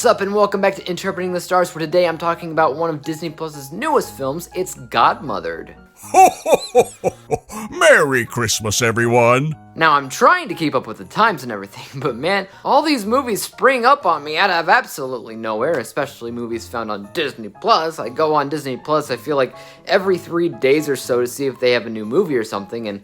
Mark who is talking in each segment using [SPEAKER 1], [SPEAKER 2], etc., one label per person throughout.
[SPEAKER 1] What's up, and welcome back to Interpreting the Stars, where today I'm talking about one of Disney Plus's newest films. It's Godmothered.
[SPEAKER 2] Ho ho ho ho ho! Merry Christmas, everyone!
[SPEAKER 1] Now, I'm trying to keep up with the times and everything, but man, all these movies spring up on me out of absolutely nowhere, especially movies found on Disney Plus. I go on Disney Plus, I feel like every 3 days or so to see if they have a new movie or something, and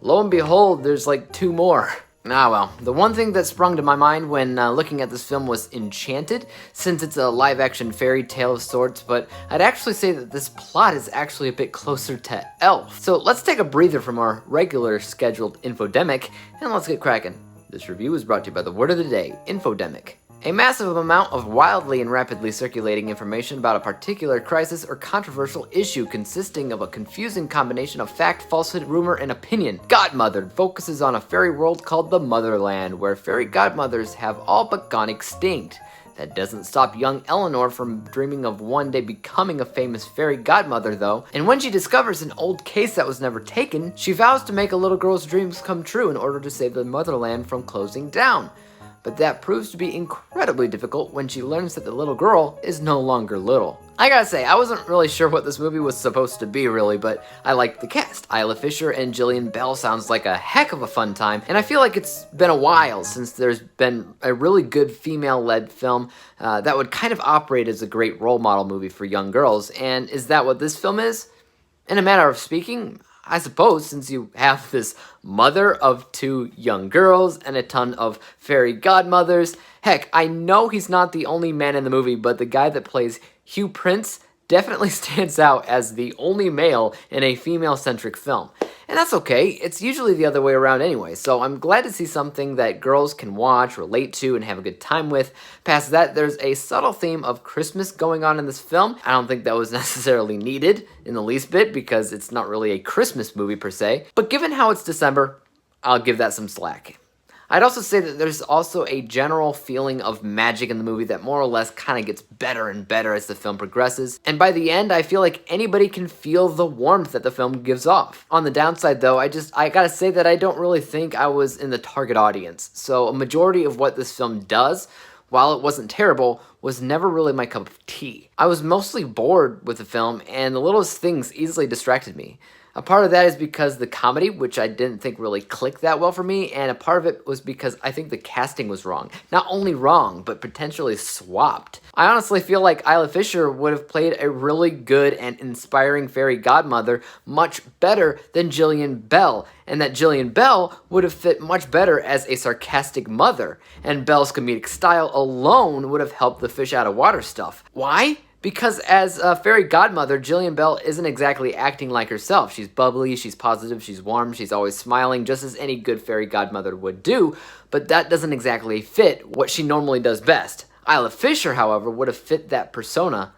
[SPEAKER 1] lo and behold, there's like 2 more. Ah well, the one thing that sprung to my mind when looking at this film was Enchanted, since it's a live-action fairy tale of sorts, but I'd actually say that this plot is actually a bit closer to Elf. So let's take a breather from our regular scheduled infodemic, and let's get cracking. This review is brought to you by the word of the day, infodemic. A massive amount of wildly and rapidly circulating information about a particular crisis or controversial issue consisting of a confusing combination of fact, falsehood, rumor, and opinion. Godmothered focuses on a fairy world called the Motherland, where fairy godmothers have all but gone extinct. That doesn't stop young Eleanor from dreaming of one day becoming a famous fairy godmother though, and when she discovers an old case that was never taken, she vows to make a little girl's dreams come true in order to save the Motherland from closing down. But that proves to be incredibly difficult when she learns that the little girl is no longer little. I gotta say, I wasn't really sure what this movie was supposed to be really, but I liked the cast. Isla Fisher and Jillian Bell sounds like a heck of a fun time, and I feel like it's been a while since there's been a really good female-led film that would kind of operate as a great role model movie for young girls, and is that what this film is? In a manner of speaking, I suppose, since you have this mother of 2 young girls and a ton of fairy godmothers. Heck, I know he's not the only man in the movie, but the guy that plays Hugh Prince definitely stands out as the only male in a female-centric film. And that's okay, it's usually the other way around anyway, so I'm glad to see something that girls can watch, relate to, and have a good time with. Past that, there's a subtle theme of Christmas going on in this film. I don't think that was necessarily needed in the least bit, because it's not really a Christmas movie per se, but given how it's December, I'll give that some slack. I'd also say that there's also a general feeling of magic in the movie that more or less kind of gets better and better as the film progresses, and by the end I feel like anybody can feel the warmth that the film gives off. On the downside though, I gotta say that I don't really think I was in the target audience, so a majority of what this film does, while it wasn't terrible, was never really my cup of tea. I was mostly bored with the film, and the littlest things easily distracted me. A part of that is because the comedy, which I didn't think really clicked that well for me, and a part of it was because I think the casting was wrong. Not only wrong, but potentially swapped. I honestly feel like Isla Fisher would have played a really good and inspiring fairy godmother much better than Jillian Bell, and that Jillian Bell would have fit much better as a sarcastic mother, and Bell's comedic style alone would have helped the fish out of water stuff. Why? Because as a fairy godmother, Jillian Bell isn't exactly acting like herself. She's bubbly, she's positive, she's warm, she's always smiling, just as any good fairy godmother would do, but that doesn't exactly fit what she normally does best. Isla Fisher, however, would have fit that persona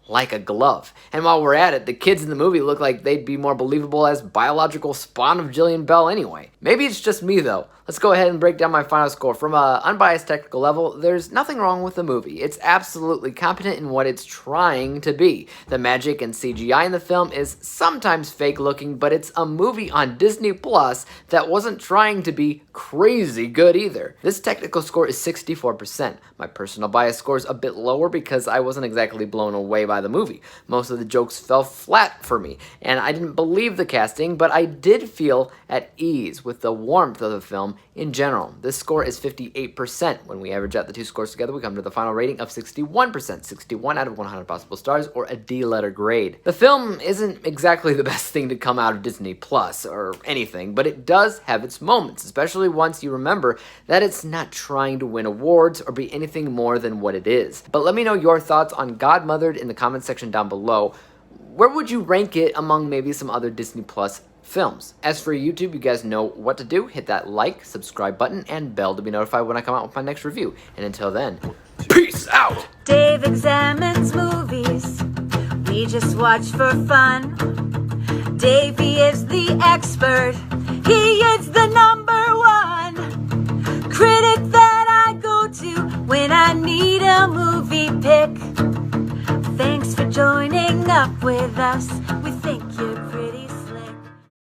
[SPEAKER 1] like a glove. And while we're at it, the kids in the movie look like they'd be more believable as biological spawn of Jillian Bell anyway. Maybe it's just me though. Let's go ahead and break down my final score. From an unbiased technical level, there's nothing wrong with the movie. It's absolutely competent in what it's trying to be. The magic and CGI in the film is sometimes fake looking, but it's a movie on Disney Plus that wasn't trying to be crazy good either. This technical score is 64%. My personal bias score is a bit lower because I wasn't exactly blown away by the movie. Most of the jokes fell flat for me, and I didn't believe the casting, but I did feel at ease with the warmth of the film in general. This score is 58%. When we average out the 2 scores together, we come to the final rating of 61%. 61 out of 100 possible stars, or a D-letter grade. The film isn't exactly the best thing to come out of Disney Plus or anything, but it does have its moments, especially once you remember that it's not trying to win awards or be anything more than what it is. But let me know your thoughts on Godmothered in the comment section down below. Where would you rank it among maybe some other Disney Plus films? As for YouTube, you guys know what to do. Hit that like, subscribe button, and bell to be notified when I come out with my next review. And until then, peace out!
[SPEAKER 3] Dave examines movies we just watch for fun. Davey is the expert. He is the #1 critic that I go to when I need a movie pick. Thanks for joining up with us. We think you're pretty